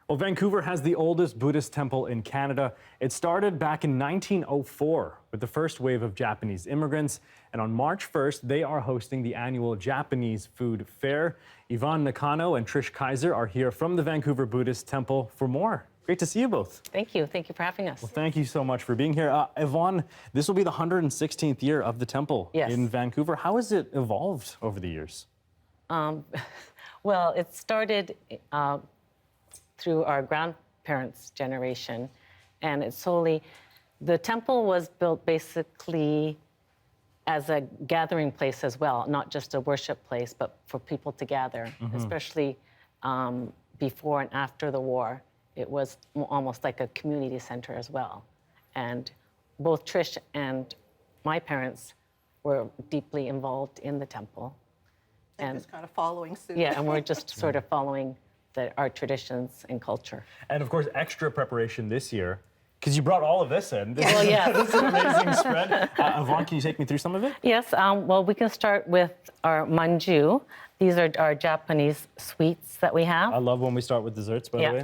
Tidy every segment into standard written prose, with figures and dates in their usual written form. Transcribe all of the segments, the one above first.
Well, Vancouver has the oldest Buddhist temple in Canada. It started back in 1904 with the first wave of Japanese immigrants. And on March 1st, they are hosting the annual Japanese Food Fair. Yvonne Nakano and Trish Keizer are here from the Vancouver Buddhist Temple for more. Great to see you both. Thank you. Thank you for having us. Well, thank you so much for being here. Yvonne, this will be the 116th year of the temple in Vancouver. How has it evolved over the years? Well, it started through our grandparents' generation, and it solely, the temple was built basically as a gathering place as well, not just a worship place, but for people to gather, especially before and after the war. It was almost like a community center as well. And both Trish and my parents were deeply involved in the temple. And just kind of following suit. Yeah, and we're just sort of following our traditions and culture. And of course, extra preparation this year, because you brought all of this in. Well, yeah. This is an amazing spread. Yvonne, can you take me through some of it? Yes, well, we can start with our Manju. These are our Japanese sweets that we have. I love when we start with desserts, by the way.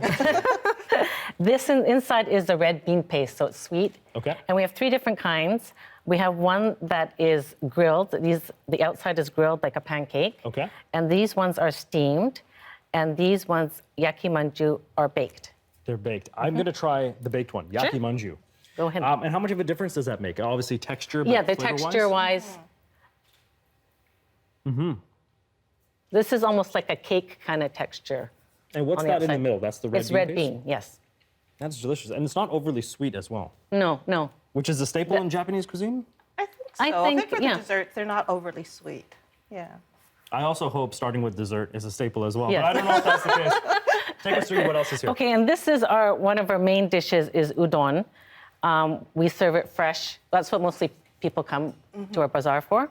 This inside is the red bean paste, so it's sweet. Okay. And we have 3 different kinds. We have one that is grilled. The outside is grilled like a pancake. Okay. And these ones are steamed. And these ones, yaki manju, are baked. They're baked. I'm going to try the baked one, yaki manju. Go ahead. And how much of a difference does that make? Obviously, texture, but yeah, the flavor-wise? texture-wise. This is almost like a cake kind of texture. And what's that in the middle? That's the red bean It's red paste? bean, yes. That's delicious. And it's not overly sweet as well. No, no. Which is a staple in Japanese cuisine? I think so. I think, for the desserts, they're not overly sweet. Yeah. I also hope starting with dessert is a staple as well. Yes. But I don't know if that's the case. Take us through what else is here. Okay, and this is one of our main dishes is udon. We serve it fresh. That's what mostly people come to our bazaar for.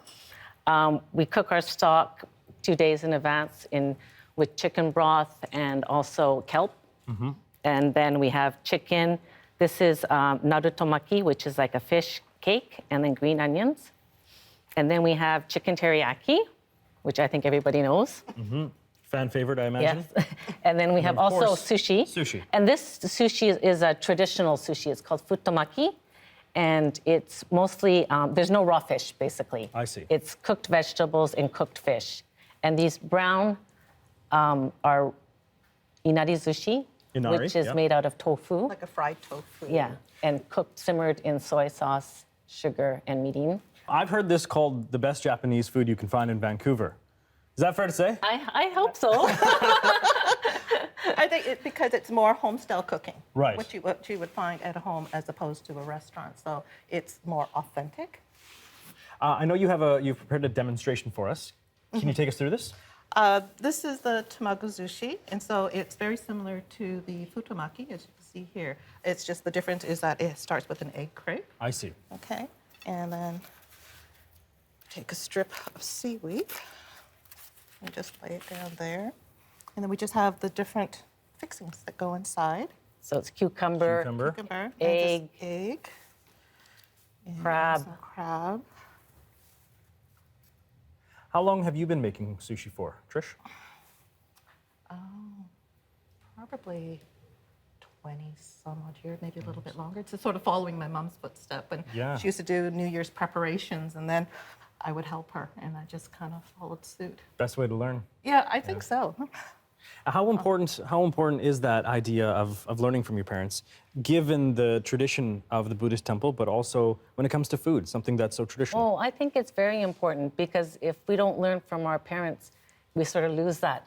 We cook our stock 2 days in advance with chicken broth and also kelp. And then we have chicken. This is Naruto Maki, which is like a fish cake, and then green onions. And then we have chicken teriyaki, which I think everybody knows. Fan favorite, I imagine? Yes. And then we have also sushi. Sushi. And this sushi is a traditional sushi. It's called Futomaki. And it's mostly, there's no raw fish, basically. I see. It's cooked vegetables and cooked fish. And these brown are inari sushi, which is made out of tofu. Like a fried tofu. Yeah, and cooked, simmered in soy sauce, sugar, and mirin. I've heard this called the best Japanese food you can find in Vancouver. Is that fair to say? I hope so. I think because it's more home-style cooking. Right. What you would find at home as opposed to a restaurant. So it's more authentic. I know you've prepared a demonstration for us. Can you take us through this? This is the Tomoko Sushi, and so it's very similar to the Futomaki, as you can see here. It's just the difference is that it starts with an egg crepe. I see. Okay, and then take a strip of seaweed and just lay it down there. And then we just have the different fixings that go inside. So it's cucumber, Cucumber, egg, and just egg, and crab. some crab. How long have you been making sushi for, Trish? Probably 20-some odd years, maybe a little bit longer. It's sort of following my mom's footstep. And she used to do New Year's preparations, and then I would help her, and I just kind of followed suit. Best way to learn. Yeah, I think so. How important is that idea of learning from your parents, given the tradition of the Buddhist temple, but also when it comes to food, something that's so traditional? Oh, I think it's very important because if we don't learn from our parents, we sort of lose that.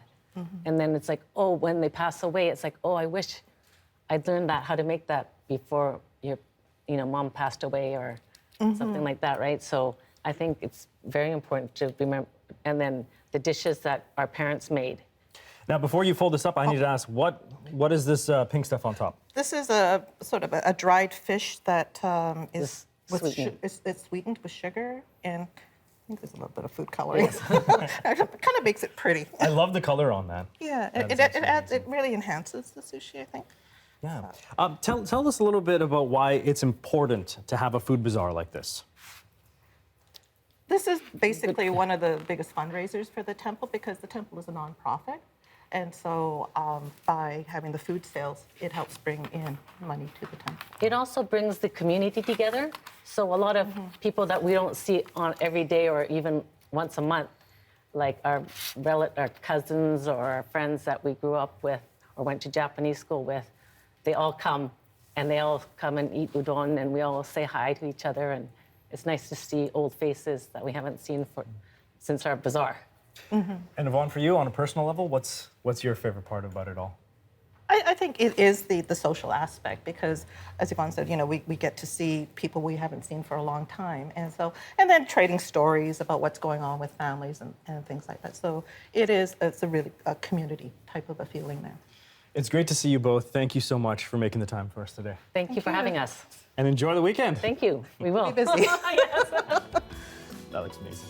And then it's like, oh, when they pass away, it's like, oh, I wish I'd learned how to make that before your, mom passed away or something like that, right? So I think it's very important to remember, and then the dishes that our parents made. Now, before you fold this up, I need to ask, what is this pink stuff on top? This is a sort of a dried fish that is sweetened. It's sweetened with sugar, and I think there's a little bit of food coloring. It kind of makes it pretty. I love the color on that. Yeah, it really enhances the sushi, I think. Yeah. Tell us a little bit about why it's important to have a food bazaar like this. This is basically one of the biggest fundraisers for the temple because the temple is a nonprofit. And so by having the food sales, it helps bring in money to the temple. It also brings the community together. So a lot of people that we don't see on every day or even once a month, like our cousins or our friends that we grew up with or went to Japanese school with, they all come and eat udon, and we all say hi to each other, and it's nice to see old faces that we haven't seen since our bazaar. And Yvonne, for you, on a personal level, what's your favorite part about it all? I think it is the social aspect because, as Yvonne said, we get to see people we haven't seen for a long time. And then trading stories about what's going on with families and things like that. So it's a really a community type of a feeling there. It's great to see you both. Thank you so much for making the time for us today. Thank you for having us. And enjoy the weekend. Thank you. We will. Be busy. That looks amazing.